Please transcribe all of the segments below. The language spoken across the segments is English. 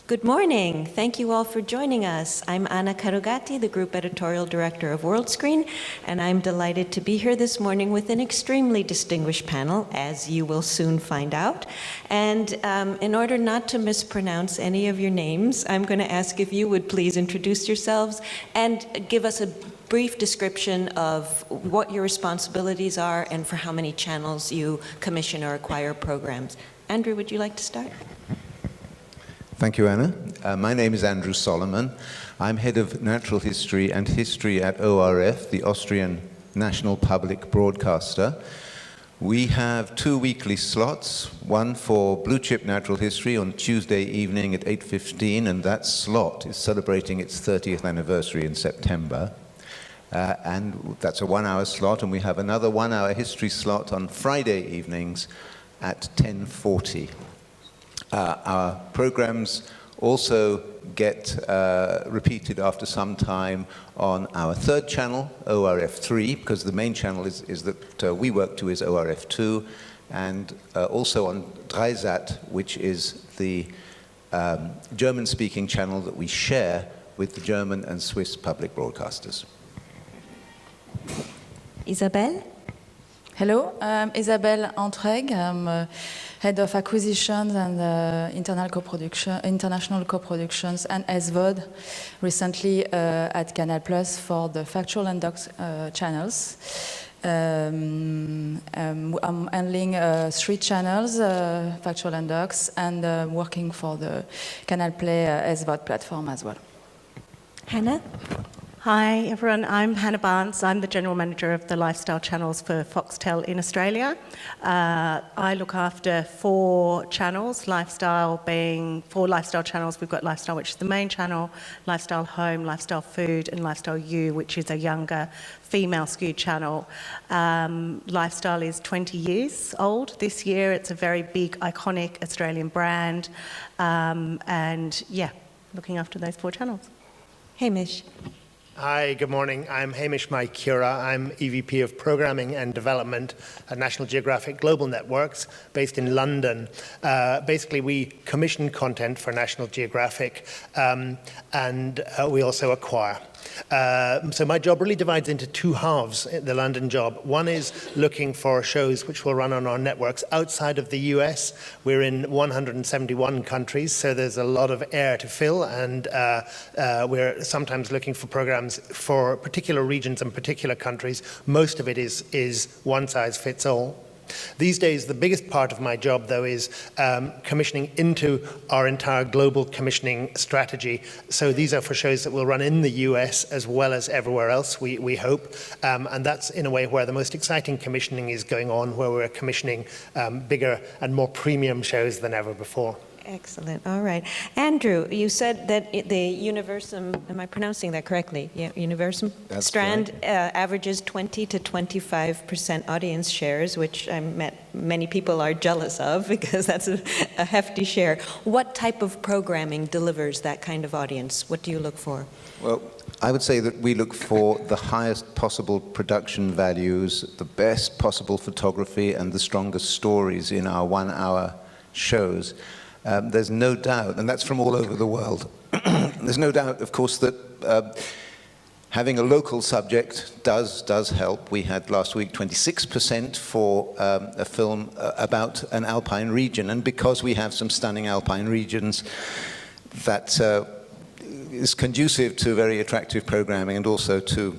Good morning. Thank you all for joining us. I'm Anna Carugati, the Group Editorial Director of WorldScreen, and I'm delighted to be here this morning with an extremely distinguished panel, as you will soon find out. And in order not to mispronounce any of your names, I'm going to ask if you would please introduce yourselves and give us a brief description of what your responsibilities are and for how many channels you commission or acquire programs. Andrew, would you like to start? Thank you, Anna. My name is Andrew Solomon. I'm head of Natural History and History at ORF, the Austrian National Public Broadcaster. We have 2 weekly slots, one for Blue Chip Natural History on Tuesday evening at 8:15, and that slot is celebrating its 30th anniversary in September. And that's a 1-hour slot, and we have another 1-hour history slot on Friday evenings at 10:40. Our programs also get repeated after some time on our third channel, ORF3, because the main channel is that we work to is ORF2, and also on Dreisat, which is the German-speaking channel that we share with the German and Swiss public broadcasters. Isabelle? Hello, I'm Isabelle Antraygue. I'm head of acquisitions and international co-productions and SVoD, recently at Canal Plus for the Factual and Docs channels. I'm handling 3 channels, Factual and Docs, and working for the Canal Play SVoD platform as well. Hannah? Hi everyone, I'm Hannah Barnes. I'm the General Manager of the Lifestyle Channels for Foxtel in Australia. I look after 4 channels, Lifestyle being 4 lifestyle channels. We've got Lifestyle, which is the main channel, Lifestyle Home, Lifestyle Food, and Lifestyle U, which is a younger female-skewed channel. Lifestyle is 20 years old this year. It's a very big, iconic Australian brand. And yeah, looking after those 4 channels. Hamish? Hi, good morning. I'm Hamish Mykura. I'm EVP of Programming and Development at National Geographic Global Networks, based in London. Basically, we commission content for National Geographic, and we also acquire. So my job really divides into 2 halves, the London job. One is looking for shows which will run on our networks outside of the US. We're in 171 countries, so there's a lot of air to fill, and we're sometimes looking for programs for particular regions and particular countries. Most of it is one size fits all. These days, the biggest part of my job, though, is commissioning into our entire global commissioning strategy. So these are for shows that will run in the US as well as everywhere else, we hope. And that's, in a way, where the most exciting commissioning is going on, where we're commissioning bigger and more premium shows than ever before. Excellent. All right. Andrew, you said that the Universum, am I pronouncing that correctly? Yeah, Universum That's Strand averages 20 to 25% audience shares, which many people are jealous of because that's a hefty share. What type of programming delivers that kind of audience? What do you look for? Well, I would say that we look for the highest possible production values, the best possible photography, and the strongest stories in our 1-hour shows. There's no doubt, and that's from all over the world, there's no doubt, of course, that having a local subject does help. We had last week 26% for a film about an alpine region, and because we have some stunning alpine regions, that is conducive to very attractive programming and also to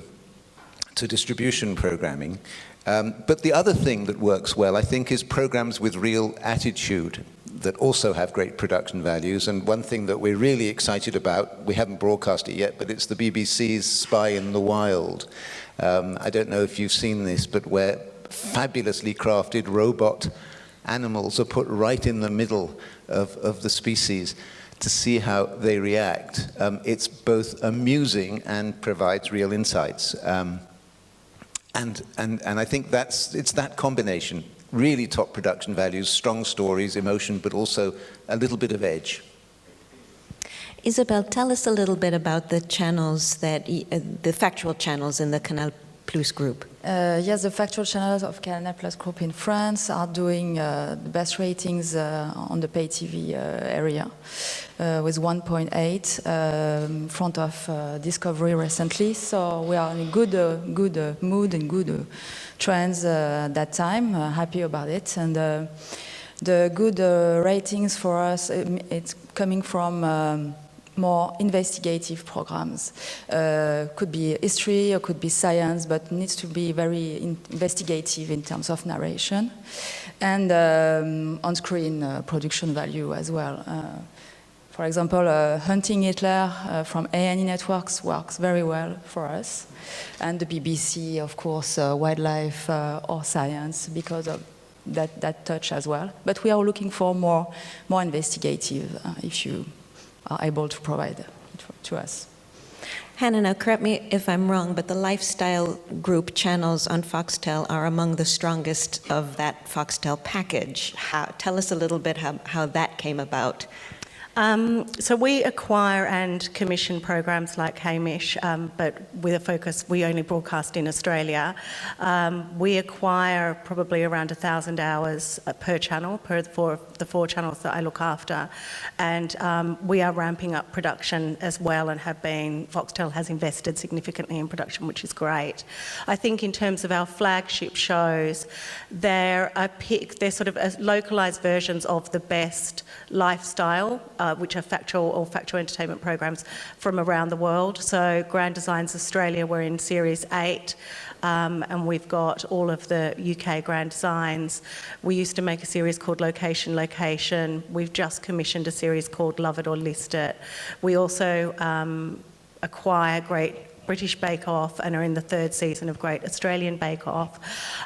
distribution programming. But the other thing that works well, I think, is programs with real attitude that also have great production values. And one thing that we're really excited about, we haven't broadcast it yet, but it's the BBC's Spy in the Wild. I don't know if you've seen this, but where fabulously crafted robot animals are put right in the middle of the species to see how they react. It's both amusing and provides real insights. And I think it's that combination. Really top production values, strong stories, emotion, but also a little bit of edge. Isabelle, tell us a little bit about the channels the factual channels in the Canal Plus group? Yes, the factual channels of Canal Plus Group in France are doing the best ratings on the pay TV area with 1.8 front of Discovery recently. So we are in a good mood and good trends at that time. Happy about it. And the good ratings for us, it's coming from more investigative programs. Could be history or could be science, but needs to be very investigative in terms of narration. And on-screen production value as well. For example, Hunting Hitler from A&E Networks works very well for us. And the BBC, of course, wildlife or science, because of that touch as well. But we are looking for more investigative, if you are able to provide it to us. Hannah, now correct me if I'm wrong, but the lifestyle group channels on Foxtel are among the strongest of that Foxtel package. Tell us a little bit how that came about. So we acquire and commission programs like Hamish, but with a focus, we only broadcast in Australia. We acquire probably around 1,000 hours per channel, for the 4 channels that I look after. And we are ramping up production as well and have been, Foxtel has invested significantly in production, which is great. I think in terms of our flagship shows, they're sort of localised versions of the best lifestyle, which are factual entertainment programs from around the world. So Grand Designs Australia, we're in Series 8, and we've got all of the UK Grand Designs. We used to make a series called Location. We've just commissioned a series called Love It or List It. We also acquire Great British Bake Off and are in the 3rd season of Great Australian Bake Off,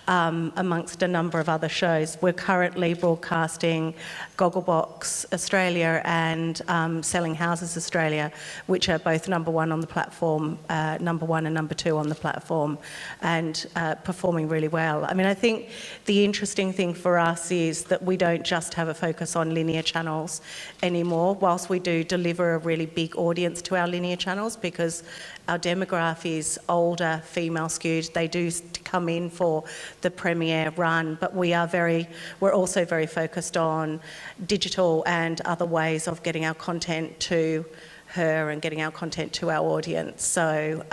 amongst a number of other shows. We're currently broadcasting Gogglebox Australia and Selling Houses Australia, which are both #1 on the platform, #1 and #2 on the platform, and performing really well. I mean, I think the interesting thing for us is that we don't just have a focus on linear channels anymore, whilst we do deliver a really big audience to our linear channels, because our demographic is older, female skewed. They do come in for the premiere run, but we're also very focused on digital and other ways of getting our content to her and getting our content to our audience. So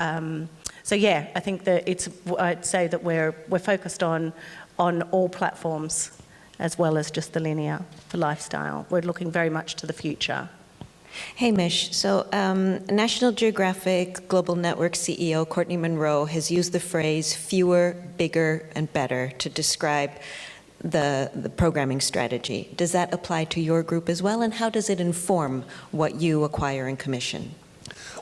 yeah, I think that I'd say that we're focused on all platforms as well as just the linear for lifestyle. We're looking very much to the future. Hamish, so National Geographic Global Network CEO Courtney Munro has used the phrase fewer, bigger, and better to describe the programming strategy. Does that apply to your group as well, and how does it inform what you acquire and commission?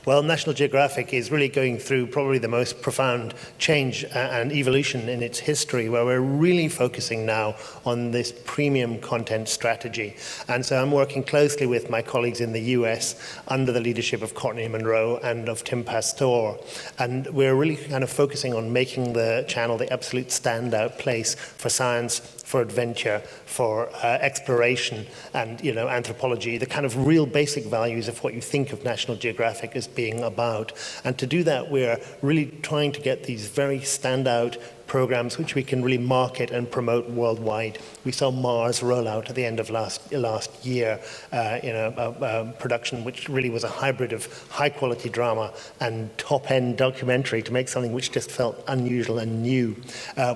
Well, National Geographic is really going through probably the most profound change and evolution in its history, where we're really focusing now on this premium content strategy. And so I'm working closely with my colleagues in the US under the leadership of Courtney Munro and of Tim Pastor. And we're really kind of focusing on making the channel the absolute standout place for science, for adventure, for exploration and anthropology, the kind of real basic values of what you think of National Geographic as being about. And to do that, we're really trying to get these very standout programs which we can really market and promote worldwide. We saw Mars roll out at the end of last year, a production which really was a hybrid of high-quality drama and top-end documentary to make something which just felt unusual and new.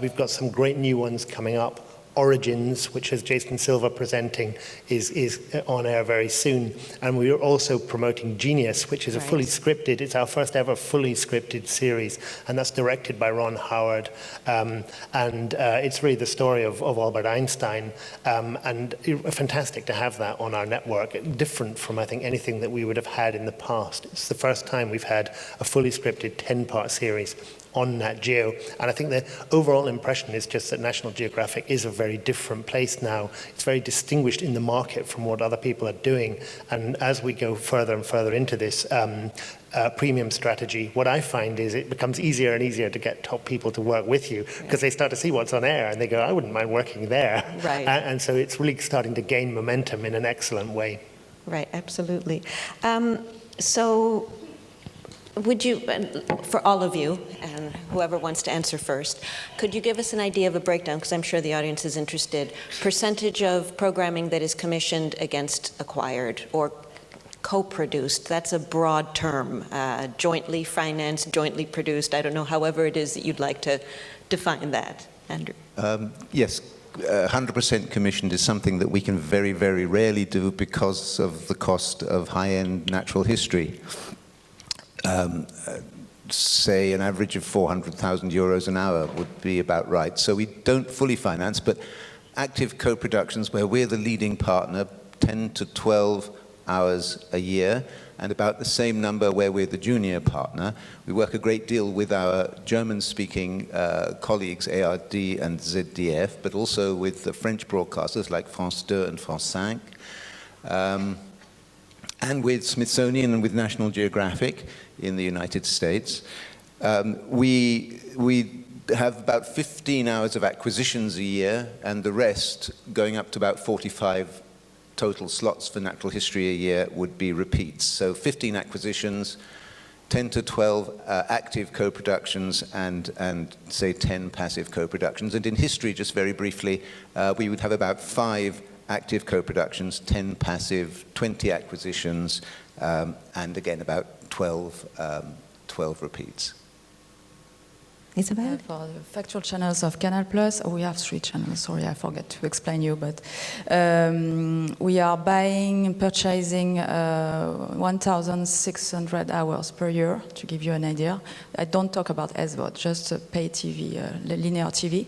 We've got some great new ones coming up. Origins, which is Jason Silva presenting, is on air very soon. And we are also promoting Genius, which is a fully scripted, it's our first ever fully scripted series, and that's directed by Ron Howard. It's really the story of Albert Einstein, and fantastic to have that on our network, different from, I think, anything that we would have had in the past. It's the first time we've had a fully scripted 10-part series on Nat Geo. And I think the overall impression is just that National Geographic is a very different place now. It's very distinguished in the market from what other people are doing. And as we go further and further into this premium strategy, what I find is it becomes easier and easier to get top people to work with you, because they start to see what's on air and they go, I wouldn't mind working there. Right. And so it's really starting to gain momentum in an excellent way. Right, absolutely. So would you, for all of you, and whoever wants to answer first, could you give us an idea of a breakdown, because I'm sure the audience is interested, percentage of programming that is commissioned against acquired or co-produced? That's a broad term, jointly financed, jointly produced. I don't know, however it is that you'd like to define that, Andrew. Yes, 100% commissioned is something that we can very, very rarely do because of the cost of high-end natural history. Say an average of 400,000 euros an hour would be about right. So we don't fully finance, but active co-productions where we're the leading partner, 10 to 12 hours a year, and about the same number where we're the junior partner. We work a great deal with our German-speaking colleagues, ARD and ZDF, but also with the French broadcasters like France 2 and France 5, and with Smithsonian and with National Geographic in the United States. We have about 15 hours of acquisitions a year, and the rest, going up to about 45 total slots for natural history a year, would be repeats. So 15 acquisitions, 10 to 12 active co-productions, and say 10 passive co-productions. And in history, just very briefly, we would have about 5 active co-productions, 10 passive, 20 acquisitions, and again about 12 repeats. Isabelle? For the factual channels of Canal Plus, we have 3 channels. Sorry, I forgot to explain you, but we are buying and purchasing 1,600 hours per year, to give you an idea. I don't talk about SVoD, just pay TV, linear TV.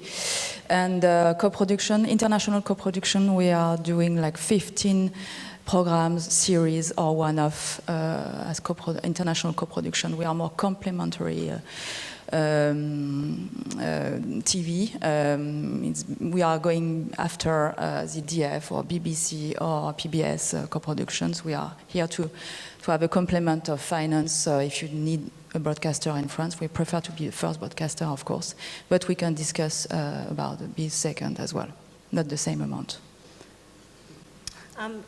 And co-production, international co-production, we are doing like 15 programs, series, or one-off as international co-production. We are more complementary TV. We are going after the DF or BBC or PBS co-productions. We are here to have a complement of finance. If you need a broadcaster in France, we prefer to be the first broadcaster, of course, but we can discuss about the second as well, not the same amount.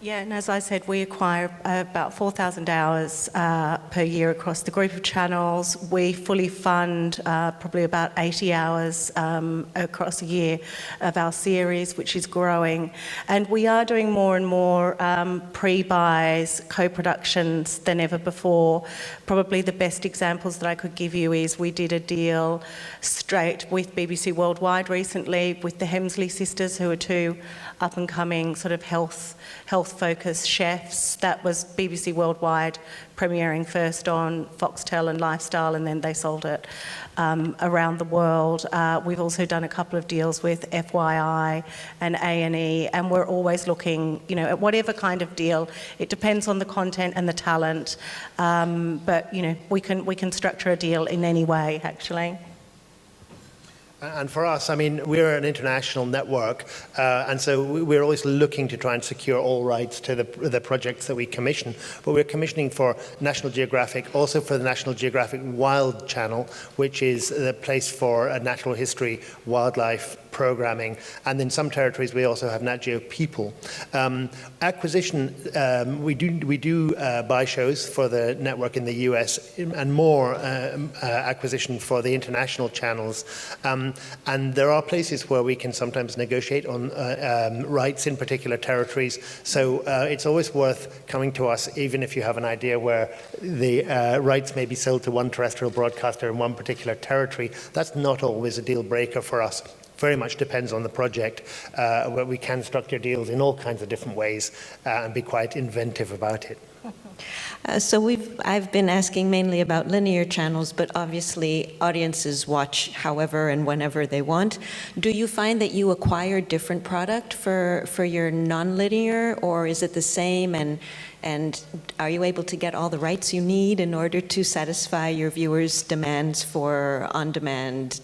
Yeah, and as I said, we acquire about 4,000 hours per year across the group of channels. We fully fund probably about 80 hours across a year of our series, which is growing. And we are doing more and more pre-buys, co-productions than ever before. Probably the best examples that I could give you is we did a deal straight with BBC Worldwide recently with the Hemsley sisters, who are 2 up-and-coming sort of health-focused chefs. That was BBC Worldwide premiering first on Foxtel and Lifestyle, and then they sold it around the world. We've also done a couple of deals with FYI and A&E, and we're always looking, at whatever kind of deal. It depends on the content and the talent, but we can structure a deal in any way, actually. And for us, I mean, we're an international network, and so we're always looking to try and secure all rights to the projects that we commission. But we're commissioning for National Geographic, also for the National Geographic Wild Channel, which is the place for natural history, wildlife programming, and in some territories we also have Nat Geo People. Acquisition, we do buy shows for the network in the US, and more acquisition for the international channels. And there are places where we can sometimes negotiate on rights in particular territories. So it's always worth coming to us, even if you have an idea where the rights may be sold to one terrestrial broadcaster in one particular territory. That's not always a deal breaker for us. Very much depends on the project, where we can structure deals in all kinds of different ways and be quite inventive about it. So I've been asking mainly about linear channels, but obviously audiences watch however and whenever they want. Do you find that you acquire different product for your nonlinear, or is it the same? And are you able to get all the rights you need in order to satisfy your viewers' demands for on-demand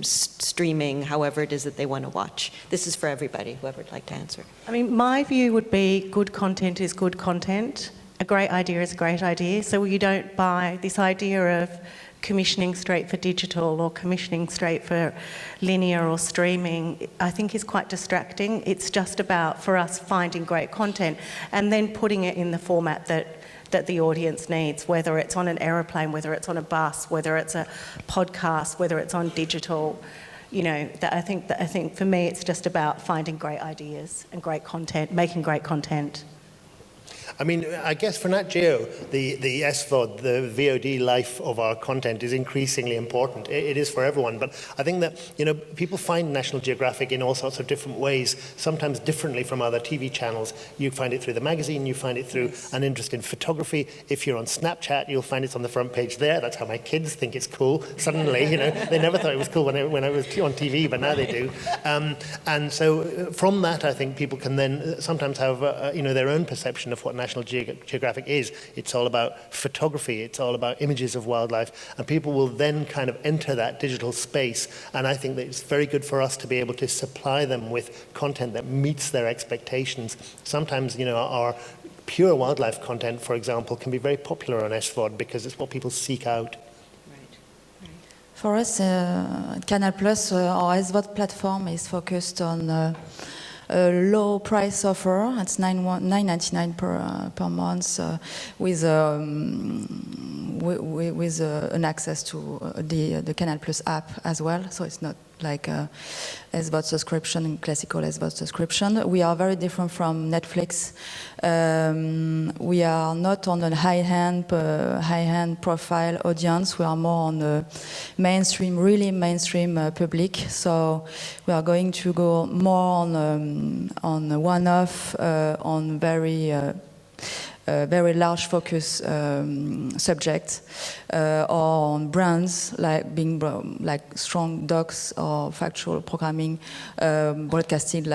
streaming, however it is that they want to watch? This is for everybody, whoever would like to answer. I mean, my view would be good content is good content. A great idea is a great idea. So you don't buy this idea of commissioning straight for digital or commissioning straight for linear or streaming, I think is quite distracting. It's just about, for us, finding great content and then putting it in the format that that the audience needs, whether it's on an aeroplane, whether it's on a bus, whether it's a podcast, whether it's on digital. You know, I think for me it's just about finding great ideas and great content, making great content. I mean, I guess for Nat Geo, the SVoD, the VOD life of our content is increasingly important. It is for everyone, but I think that, you know, people find National Geographic in all sorts of different ways, sometimes differently from other TV channels. You find it through the magazine, you find it through an interest in photography. If you're on Snapchat, you'll find it's on the front page there. That's how my kids think it's cool. Suddenly, you know, they never thought it was cool when I was on TV, but now they do. And so from that, I think people can then sometimes have, you know, their own perception of what National Geographic is. It's all about photography, it's all about images of wildlife, and people will then kind of enter that digital space, and I think that it's very good for us to be able to supply them with content that meets their expectations. Sometimes, you know, our pure wildlife content, for example, can be very popular on SVoD because it's what people seek out. For us, Canal Plus, our SVoD platform is focused on a low price offer. It's $9.99 per month with an access to the Canal Plus app as well. So it's not like a SVoD subscription, classical SVoD subscription. We are very different from Netflix. We are not on a high-end profile audience. We are more on the mainstream, really mainstream public. So we are going to go more on one-off, on very large focus subjects, or on brands like strong docs or factual programming broadcasted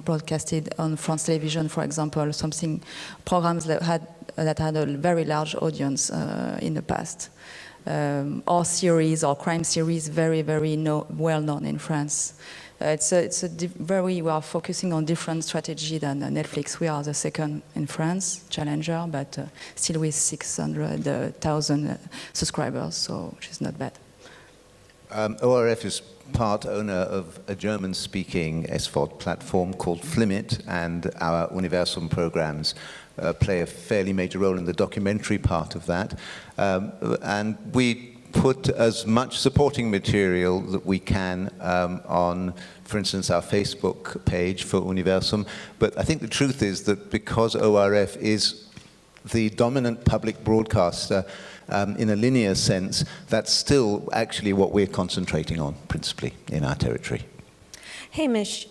broadcasted on France Television, for example, programs that had a very large audience in the past, or series or crime series very well known in France. We are focusing on different strategy than Netflix. We are the second in France, challenger, but still with 600,000 subscribers, so which is not bad. ORF is part owner of a German-speaking SVoD platform called Flimit, and our Universum programs play a fairly major role in the documentary part of that. And we put as much supporting material that we can on, for instance, our Facebook page for Universum. But I think the truth is that because ORF is the dominant public broadcaster in a linear sense, that's still actually what we're concentrating on, principally, in our territory. Hamish,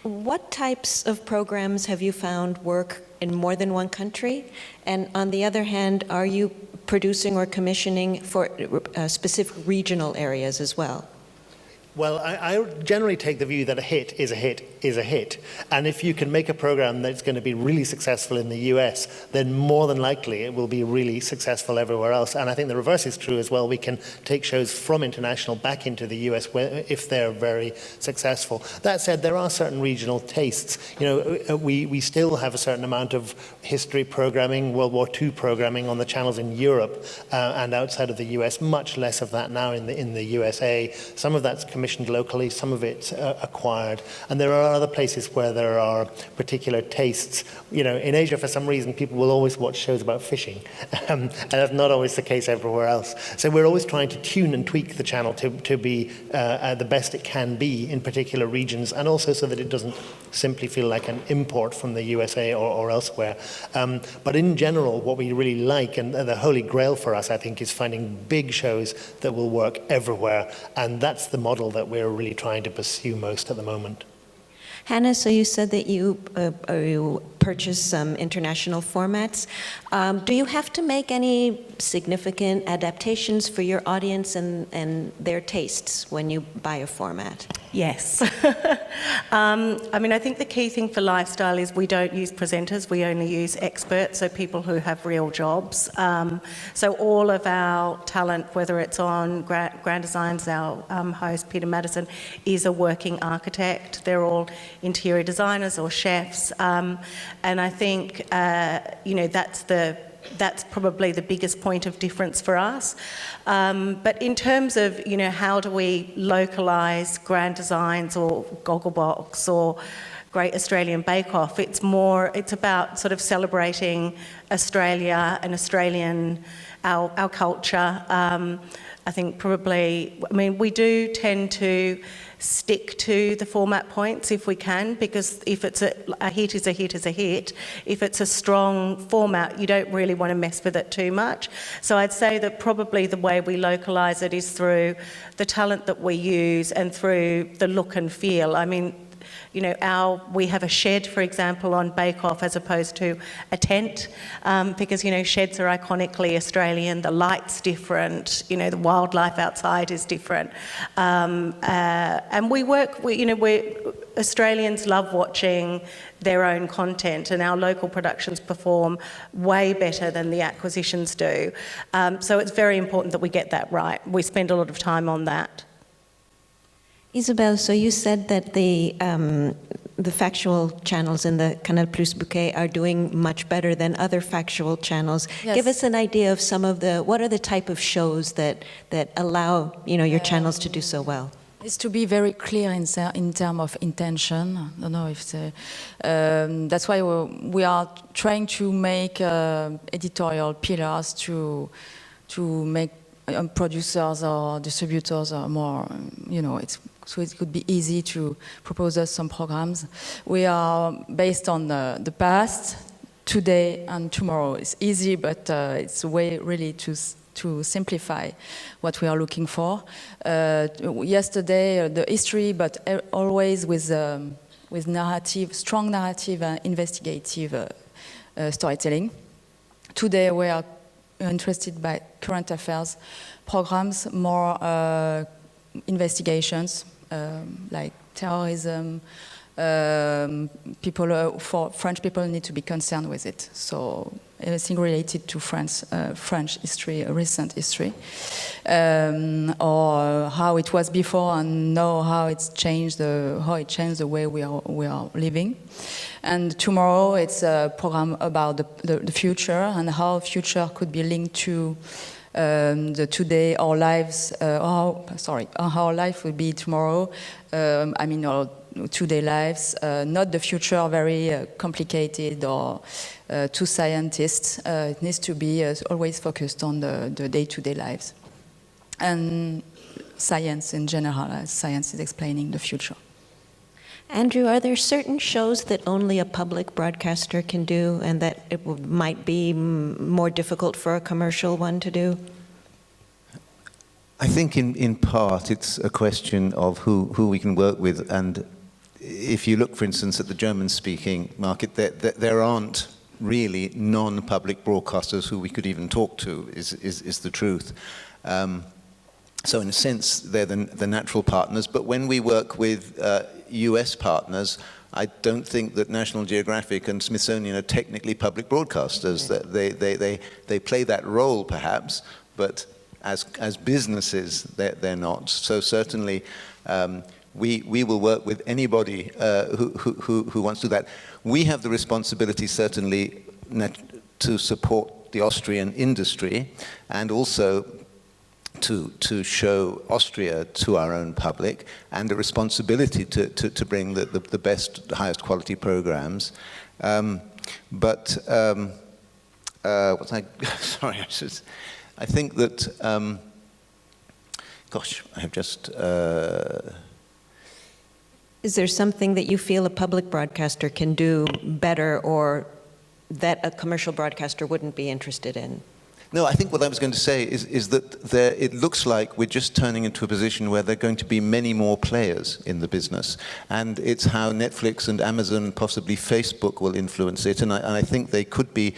what types of programs have you found work in more than one country? And on the other hand, are you producing or commissioning for specific regional areas as well? Well, I generally take the view that a hit is a hit is a hit. And if you can make a program that's going to be really successful in the US, then more than likely it will be really successful everywhere else. And I think the reverse is true as well. We can take shows from international back into the US if they're very successful. That said, there are certain regional tastes. You know, we still have a certain amount of history programming, World War II programming on the channels in Europe and outside of the US. Much less of that now in the USA. Some of that's commissioned locally, some of it's acquired, and there are other places where there are particular tastes. You know, in Asia, for some reason, people will always watch shows about fishing, and that's not always the case everywhere else. So we're always trying to tune and tweak the channel to be the best it can be in particular regions, and also so that it doesn't simply feel like an import from the USA or elsewhere. But in general, what we really like, and the holy grail for us, I think, is finding big shows that will work everywhere, and that's the model that we're really trying to pursue most at the moment. Hannah, so you said that you purchased some international formats. Do you have to make any significant adaptations for your audience and their tastes when you buy a format? Yes. I mean, I think the key thing for lifestyle is we don't use presenters, we only use experts, so people who have real jobs. So all of our talent, whether it's on Grand Designs, our host, Peter Madison, is a working architect. They're all interior designers or chefs. And I think, you know, that's probably the biggest point of difference for us. But in terms of, you know, how do we localise Grand Designs or Gogglebox or Great Australian Bake Off. It's about sort of celebrating Australia and our culture. I think probably, we do tend to stick to the format points if we can, because if it's a hit is a hit is a hit. If it's a strong format, you don't really want to mess with it too much. So I'd say that probably the way we localise it is through the talent that we use and through the look and feel. We have a shed, for example, on Bake Off as opposed to a tent, because, sheds are iconically Australian, the light's different, the wildlife outside is different. And Australians love watching their own content, and our local productions perform way better than the acquisitions do. So it's very important that we get that right. We spend a lot of time on that. Isabelle, so you said that the factual channels in the Canal Plus bouquet are doing much better than other factual channels. Yes. Give us an idea of what are the type of shows that allow your channels to do so well? It's to be very clear in terms of intention. I don't know if that's why we are trying to make editorial pillars to make producers or distributors are more, so it could be easy to propose us some programs. We are based on the past, today, and tomorrow. It's easy, but it's a way really to simplify what we are looking for. Yesterday, the history, but always with narrative, strong narrative and investigative storytelling. Today, we are interested by current affairs programs, more investigations like terrorism. For French people need to be concerned with it. So anything related to French history, recent history, or how it was before and now how it changed the way we are living. And tomorrow it's a program about the future and how future could be linked to the today, our lives, how our life will be tomorrow. Our today lives, not the future, very complicated or to scientists. It needs to be always focused on the day-to-day lives. And science in general, as science is explaining the future. Andrew, are there certain shows that only a public broadcaster can do and that it might be more difficult for a commercial one to do? I think in part it's a question of who we can work with, and if you look, for instance, at the German-speaking market, there aren't really non-public broadcasters who we could even talk to, is the truth. So in a sense, they're the natural partners, but when we work with US partners, I don't think that National Geographic and Smithsonian are technically public broadcasters. They play that role, perhaps, but as businesses, they're not. So certainly, we will work with anybody who wants to do that. We have the responsibility, certainly, to support the Austrian industry and also to show Austria to our own public, and a responsibility to bring the best, highest quality programs. I think that, I have just... Is there something that you feel a public broadcaster can do better or that a commercial broadcaster wouldn't be interested in? No, I think what I was going to say is that it looks like we're just turning into a position where there are going to be many more players in the business. And it's how Netflix and Amazon and possibly Facebook will influence it. And I think they could be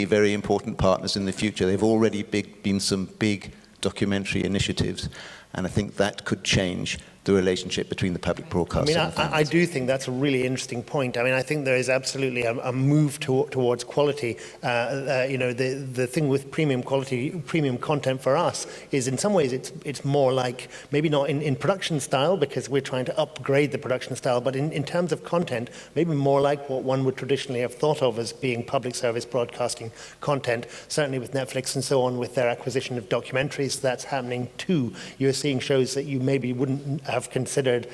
very important partners in the future. They've already been some big documentary initiatives. And I think that could change the relationship between the public broadcaster and the fans. I do think that's a really interesting point. I think there is absolutely a move towards quality. The thing with premium quality, premium content for us is in some ways it's more like, maybe not in production style because we're trying to upgrade the production style, but in terms of content, maybe more like what one would traditionally have thought of as being public service broadcasting content. Certainly with Netflix and so on, with their acquisition of documentaries, that's happening too. You're seeing shows that you maybe wouldn't have have considered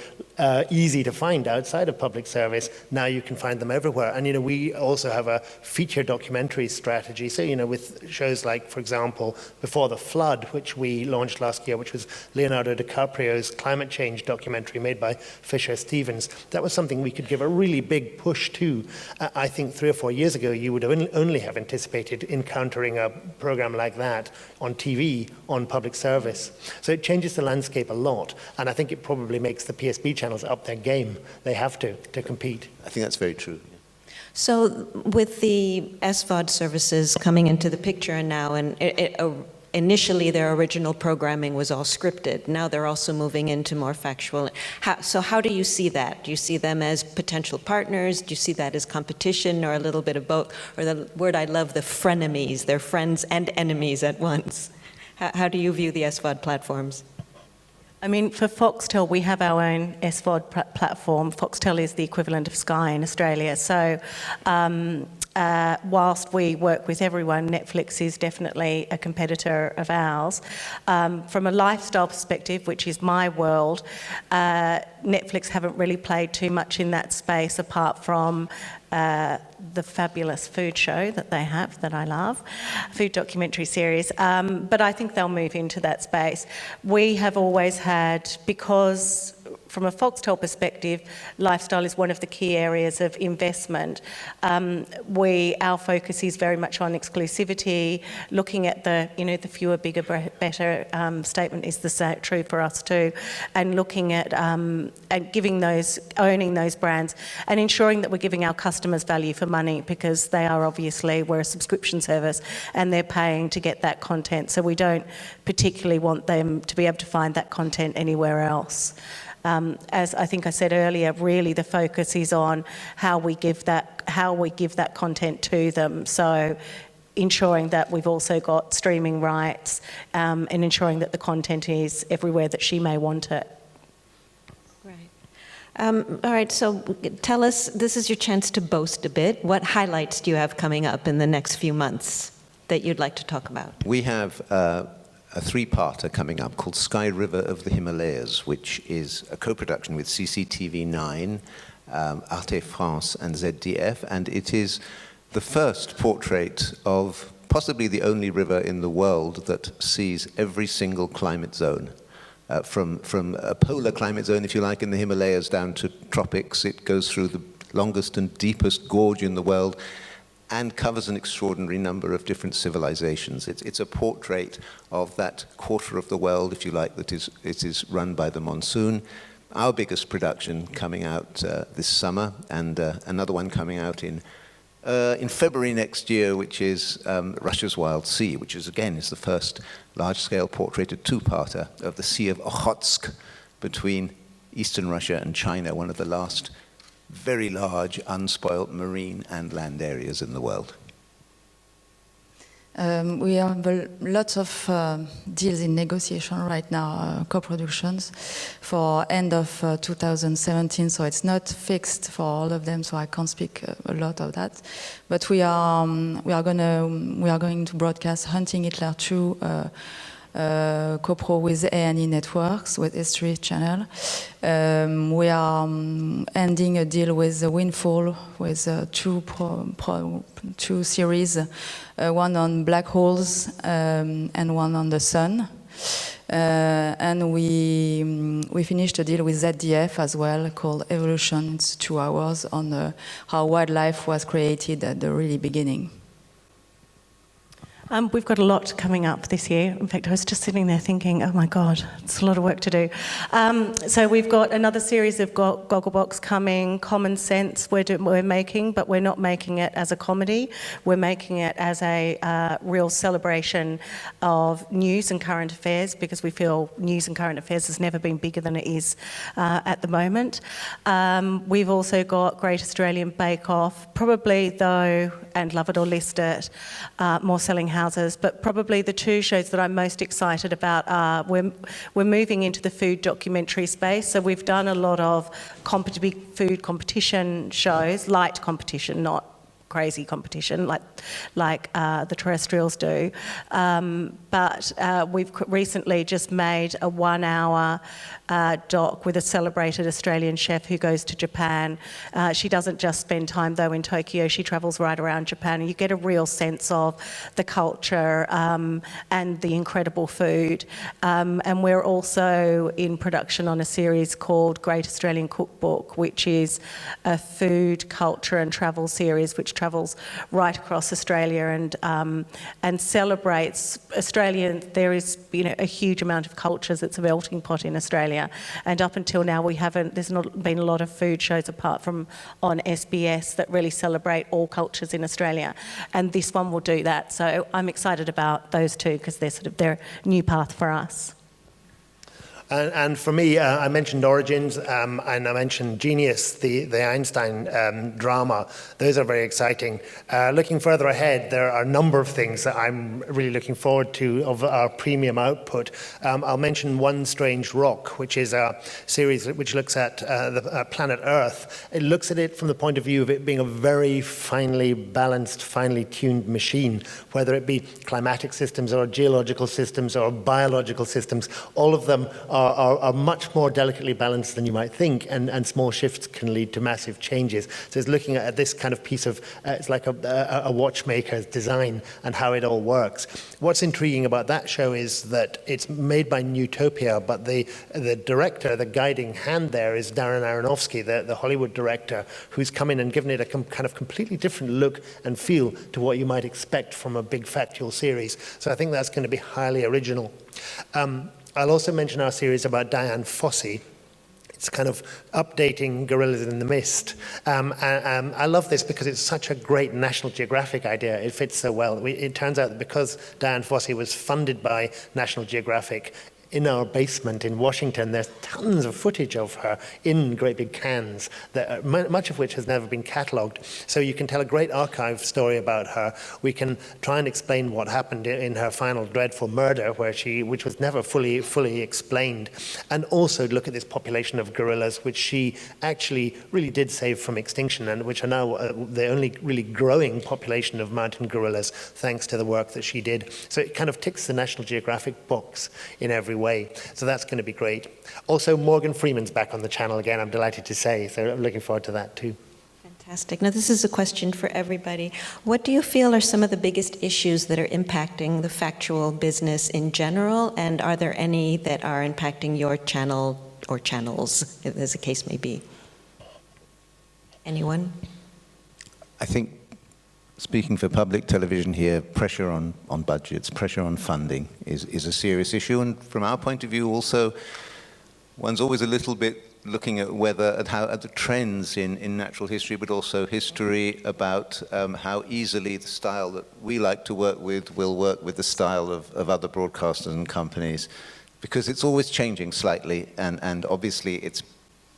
easy to find outside of public service, now you can find them everywhere. And, we also have a feature documentary strategy. So, with shows like, for example, Before the Flood, which we launched last year, which was Leonardo DiCaprio's climate change documentary made by Fisher Stevens. That was something we could give a really big push to. I think 3 or 4 years ago, you would only have anticipated encountering a program like that on TV, on public service. So it changes the landscape a lot. And I think it probably makes the PSB channels up their game. They have to compete. I think that's very true. So with the SVoD services coming into the picture now, and initially their original programming was all scripted. Now they're also moving into more factual. So how do you see that? Do you see them as potential partners? Do you see that as competition, or a little bit of both? Or the word I love, the frenemies. They're friends and enemies at once. How do you view the SVoD platforms? I mean, for Foxtel, we have our own SVoD platform. Foxtel is the equivalent of Sky in Australia. So whilst we work with everyone, Netflix is definitely a competitor of ours. From a lifestyle perspective, which is my world, Netflix haven't really played too much in that space apart from the fabulous food show that they have, that I love, food documentary series. But I think they'll move into that space. We have always had, because from a Foxtel perspective, lifestyle is one of the key areas of investment. Our focus is very much on exclusivity, looking at the fewer, bigger, better statement is true for us too, and looking at and owning those brands, and ensuring that we're giving our customers value for money, because we're a subscription service and they're paying to get that content. So we don't particularly want them to be able to find that content anywhere else. As I think I said earlier, really the focus is on how we give that content to them. So ensuring that we've also got streaming rights, and ensuring that the content is everywhere that she may want it. Right. All right, so tell us, this is your chance to boast a bit. What highlights do you have coming up in the next few months that you'd like to talk about? We have a 3-parter coming up called Sky River of the Himalayas, which is a co-production with CCTV9, Arte France and ZDF, and it is the first portrait of possibly the only river in the world that sees every single climate zone. From a polar climate zone, if you like, in the Himalayas down to tropics. It goes through the longest and deepest gorge in the world and covers an extraordinary number of different civilizations. It's a portrait of that quarter of the world, if you like, that is run by the monsoon. Our biggest production coming out this summer, and another one coming out in February next year, which is Russia's Wild Sea, which is the first large-scale portraited 2-parter of the Sea of Okhotsk between eastern Russia and China, one of the last very large, unspoiled marine and land areas in the world. We have lots of deals in negotiation right now, co-productions, for end of 2017. So it's not fixed for all of them. So I can't speak a lot of that. But we are going to broadcast Hunting Hitler 2. Co-pro with A&E Networks, with History Channel. We are ending a deal with The Windfall, with two series, one on black holes and one on the sun. And we finished a deal with ZDF as well, called Evolution. It's 2 hours on how wildlife was created at the really beginning. We've got a lot coming up this year. In fact, I was just sitting there thinking, oh my God, it's a lot of work to do. So we've got another series of Gogglebox coming, Common Sense we're making, but we're not making it as a comedy. We're making it as a real celebration of news and current affairs, because we feel news and current affairs has never been bigger than it is at the moment. We've also got Great Australian Bake Off, probably though, and Love It or List It, more selling houses, but probably the 2 shows that I'm most excited about are we're moving into the food documentary space. So we've done a lot of food competition shows, light competition, not crazy competition like the terrestrials do. But we've recently just made a 1-hour doc with a celebrated Australian chef who goes to Japan. She doesn't just spend time though in Tokyo, she travels right around Japan, and you get a real sense of the culture and the incredible food. And we're also in production on a series called Great Australian Cookbook, which is a food, culture and travel series which travels right across Australia and celebrates Australian. There is a huge amount of cultures. It's a melting pot in Australia, and up until now there's not been a lot of food shows apart from on SBS that really celebrate all cultures in Australia, and this one will do that. So I'm excited about those two because they're a new path for us. And for me, I mentioned Origins and I mentioned Genius, the Einstein drama. Those are very exciting. Looking further ahead, there are a number of things that I'm really looking forward to of our premium output. I'll mention One Strange Rock, which is a series which looks at the planet Earth. It looks at it from the point of view of it being a very finely balanced, finely tuned machine, whether it be climatic systems or geological systems or biological systems. All of them are much more delicately balanced than you might think, and small shifts can lead to massive changes. So it's looking at this kind of piece of, it's like a watchmaker's design and how it all works. What's intriguing about that show is that it's made by Newtopia, but the director, the guiding hand there is Darren Aronofsky, the Hollywood director, who's come in and given it a kind of completely different look and feel to what you might expect from a big Factual series. So I think that's going to be highly original. I'll also mention our series about Diane Fossey. It's kind of updating Gorillas in the Mist. I love this because it's such a great National Geographic idea. It fits so well. It turns out that because Diane Fossey was funded by National Geographic, in our basement in Washington, there's tons of footage of her in great big cans, much of which has never been catalogued. So you can tell a great archive story about her. We can try and explain what happened in her final dreadful murder, which was never fully explained, and also look at this population of gorillas, which she actually really did save from extinction, and which are now the only really growing population of mountain gorillas, thanks to the work that she did. So it kind of ticks the National Geographic box in every way. So that's going to be great. Also, Morgan Freeman's back on the channel again, I'm delighted to say, so I'm looking forward to that too. Fantastic. Now, this is a question for everybody. What do you feel are some of the biggest issues that are impacting the Factual business in general, and are there any that are impacting your channel or channels, as the case may be? Anyone? I think, speaking for public television here, pressure on budgets, pressure on funding is a serious issue. And from our point of view also, one's always a little bit looking at at the trends in natural history, but also history, about how easily the style that we like to work with will work with the style of other broadcasters and companies, because it's always changing slightly, and obviously it's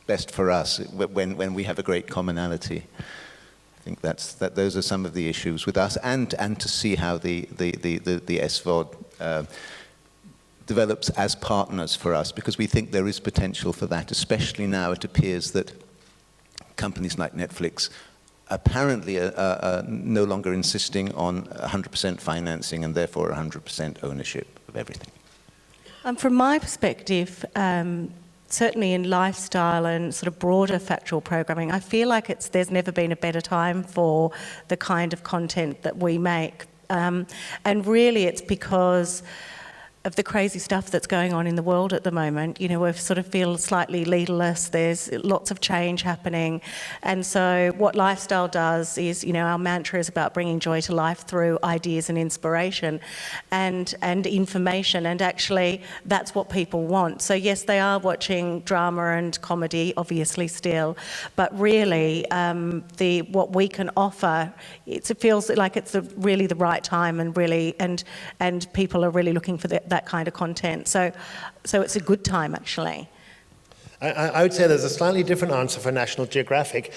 best for us when we have a great commonality. I think those are some of the issues with us, and to see how the SVoD develops as partners for us, because we think there is potential for that, especially now it appears that companies like Netflix apparently are no longer insisting on 100% financing and therefore 100% ownership of everything. From my perspective, certainly in lifestyle and sort of broader factual programming, I feel like there's never been a better time for the kind of content that we make. And really it's because of the crazy stuff that's going on in the world at the moment. You know, we sort of feel slightly leaderless. There's lots of change happening. And so what Lifestyle does is, you know, our mantra is about bringing joy to life through ideas and inspiration and information. And actually, that's what people want. So yes, they are watching drama and comedy, obviously still. But really, what we can offer, it feels like it's really the right time, and really, and people are really looking for that kind of content. So it's a good time, actually. I would say there's a slightly different answer for National Geographic.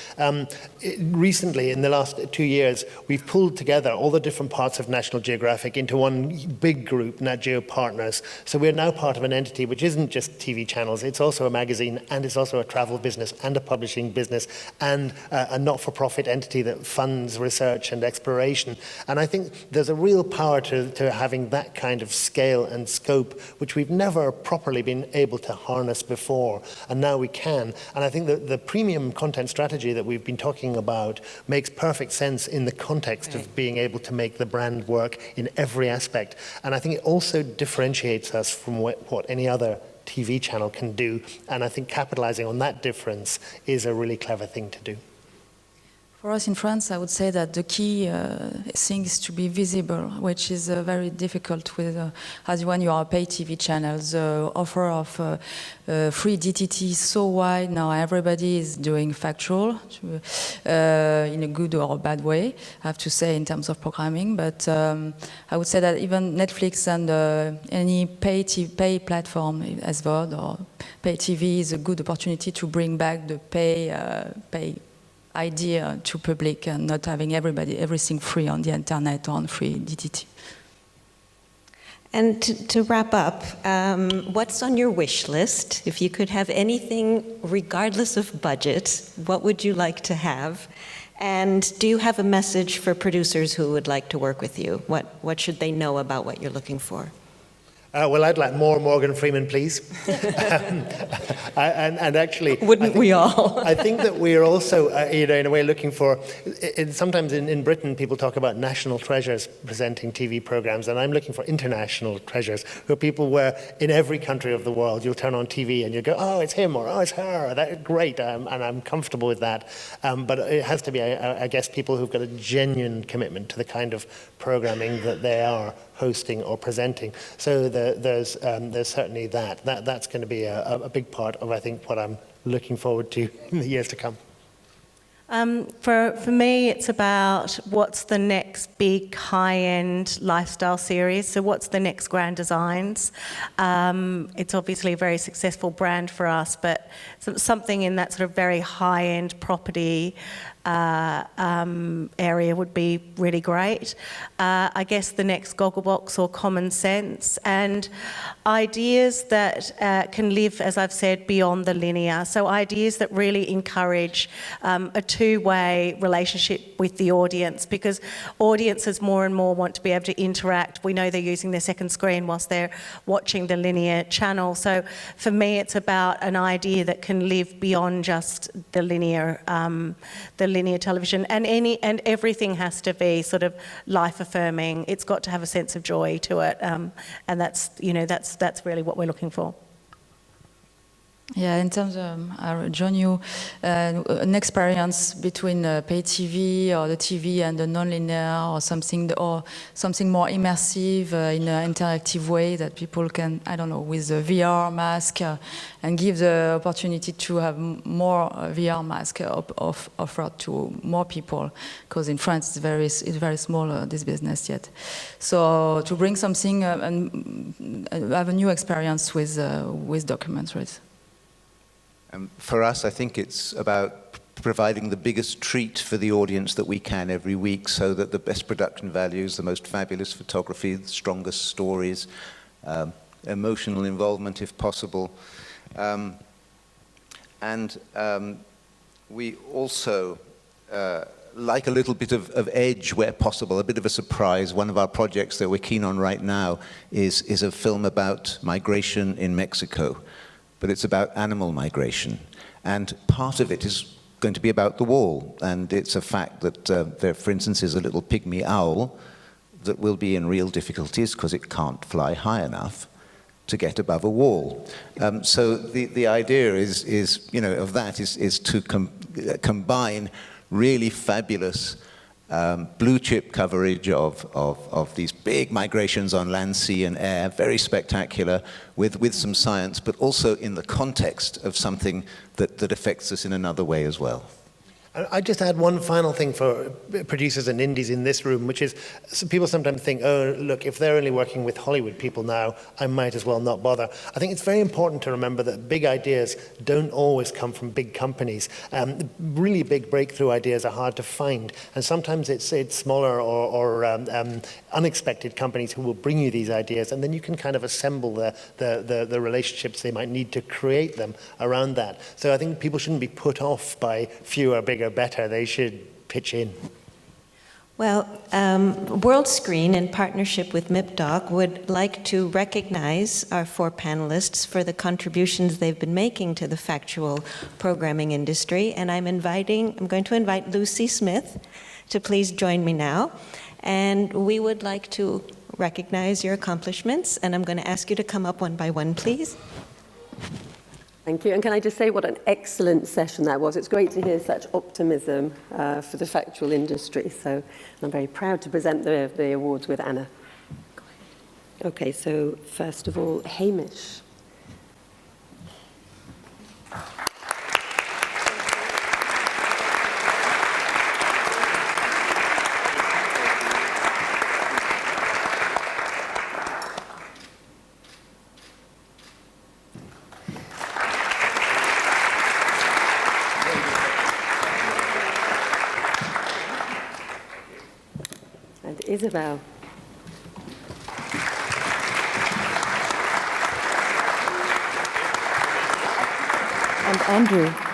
Recently, in the last 2 years, we've pulled together all the different parts of National Geographic into one big group, Nat Geo Partners. So we're now part of an entity which isn't just TV channels, it's also a magazine, and it's also a travel business, and a publishing business, and a not-for-profit entity that funds research and exploration. And I think there's a real power to having that kind of scale and scope, which we've never properly been able to harness before. And now we can. And I think that the premium content strategy that we've been talking about makes perfect sense in the context of being able to make the brand work in every aspect. And I think it also differentiates us from what any other TV channel can do. And I think capitalizing on that difference is a really clever thing to do. For us in France, I would say that the key thing is to be visible, which is very difficult with, as when you are a pay TV channel. The offer of free DTT is so wide now. Everybody is doing Factual in a good or a bad way, I have to say, in terms of programming. But I would say that even Netflix and any pay platform, SVoD or pay TV, is a good opportunity to bring back the pay idea to public and not having everything free on the internet or on free DTT. And to wrap up, what's on your wish list? If you could have anything, regardless of budget, what would you like to have? And do you have a message for producers who would like to work with you? What should they know about what you're looking for? Well, I'd like more Morgan Freeman, please. And actually, wouldn't we all? I think that we're also, in a way, looking for. Sometimes in Britain, people talk about national treasures presenting TV programs, and I'm looking for international treasures, who are people where in every country of the world you'll turn on TV and you go, oh, it's him or oh, it's her. That's great, and I'm comfortable with that. But it has to be, I guess, people who've got a genuine commitment to the kind of programming that they are hosting or presenting. So there's certainly that. That's going to be a big part of, I think, what I'm looking forward to in the years to come. For me, it's about what's the next big high-end lifestyle series. So what's the next Grand Designs? It's obviously a very successful brand for us, but something in that sort of very high-end property area would be really great. I guess the next Gogglebox or Common Sense, and ideas that can live, as I've said, beyond the linear. So ideas that really encourage a two-way relationship with the audience, because audiences more and more want to be able to interact. We know they're using their second screen whilst they're watching the linear channel. So for me, it's about an idea that can live beyond just the linear television, and everything has to be sort of life-affirming. It's got to have a sense of joy to it, and that's really what we're looking for. Yeah, in terms of, I'll join you, an experience between pay TV or the TV and the non-linear, or something more immersive in an interactive way that people can, I don't know, with a VR mask, and give the opportunity to have more VR mask offered to more people, because in France it's very small, this business yet. So to bring something and have a new experience with documentaries. For us, I think it's about providing the biggest treat for the audience that we can every week, so that the best production values, the most fabulous photography, the strongest stories, emotional involvement if possible. We also like a little bit of edge where possible, a bit of a surprise. One of our projects that we're keen on right now is a film about migration in Mexico. But it's about animal migration. And part of it is going to be about the wall. And it's a fact that there, for instance, is a little pygmy owl that will be in real difficulties because it can't fly high enough to get above a wall. So the idea is to combine really fabulous blue chip coverage of these big migrations on land, sea, and air, very spectacular, with some science, but also in the context of something that affects us in another way as well. I just add one final thing for producers and indies in this room, which is people sometimes think, oh, look, if they're only working with Hollywood people now, I might as well not bother. I think it's very important to remember that big ideas don't always come from big companies. Really big breakthrough ideas are hard to find, and sometimes it's smaller or unexpected companies who will bring you these ideas, and then you can kind of assemble the relationships they might need to create them around that. So I think people shouldn't be put off by fewer, bigger, better. They should pitch in. Well, WorldScreen, in partnership with MIPDoc, would like to recognize our 4 panelists for the contributions they've been making to the factual programming industry. And I'm going to invite Lucy Smith to please join me now. And we would like to recognize your accomplishments. And I'm going to ask you to come up one by one, please. Thank you. And can I just say what an excellent session that was. It's great to hear such optimism for the factual industry. So I'm very proud to present the awards with Anna. Okay, so first of all, Hamish. Isabelle. And Andrew.